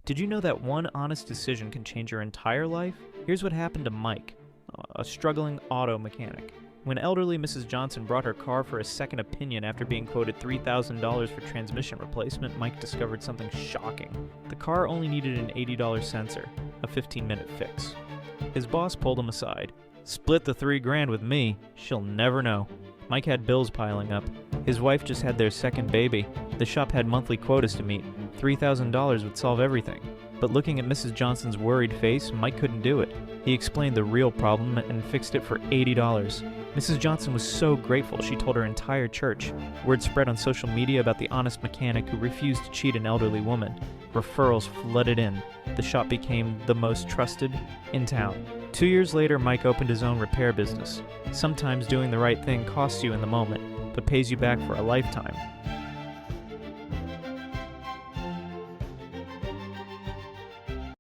Did you know that one honest decision can change your entire life? Here's what happened to Mike, a struggling auto mechanic. When elderly Mrs. Johnson brought her car for a second opinion after being quoted $3,000 for transmission replacement, Mike discovered something shocking. The car only needed an $80 sensor, a 15-minute fix. His boss pulled him aside. "Split the $3,000 with me, she'll never know." Mike had bills piling up. His wife just had their second baby. The shop had monthly quotas to meet. $3,000 would solve everything. But looking at Mrs. Johnson's worried face, Mike couldn't do it. He explained the real problem and fixed it for $80. Mrs. Johnson was so grateful she told her entire church. Word spread on social media about the honest mechanic who refused to cheat an elderly woman. Referrals flooded in. The shop became the most trusted in town. 2 years later, Mike opened his own repair business. Sometimes doing the right thing costs you in the moment, but pays you back for a lifetime.